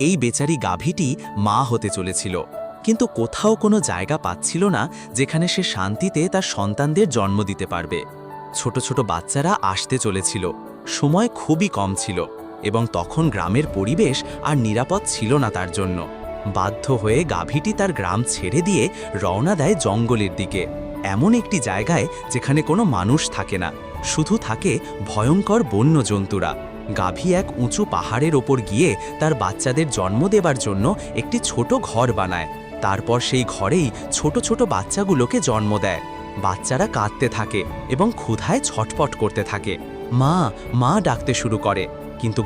এই বেচারি গাভীটি মা হতে চলেছিল, কিন্তু কোথাও কোনো জায়গা পাচ্ছিল না যেখানে সে শান্তিতে তার সন্তানদের জন্ম দিতে পারবে। ছোট ছোট বাচ্চারা আসতে চলেছিল, সময় খুবই কম ছিল, এবং তখন গ্রামের পরিবেশ আর নিরাপদ ছিল না তার জন্য। বাধ্য হয়ে গাভীটি তার গ্রাম ছেড়ে দিয়ে রওনা দেয় জঙ্গলের দিকে, এমন একটি জায়গায় যেখানে কোনো মানুষ থাকে না, শুধু থাকে ভয়ঙ্কর বন্য জন্তুরা। গাভী এক উঁচু পাহাড়ের ওপর গিয়ে তার বাচ্চাদের জন্ম দেবার জন্য একটি ছোট ঘর বানায়। তারপর সেই ঘরেই ছোট ছোট বাচ্চাগুলোকে জন্ম দেয়। বাচ্চারা কাঁদতে থাকে এবং ক্ষুধায় ছটপট করতে থাকে। মা মা ডাকতে শুরু করে, কিন্তু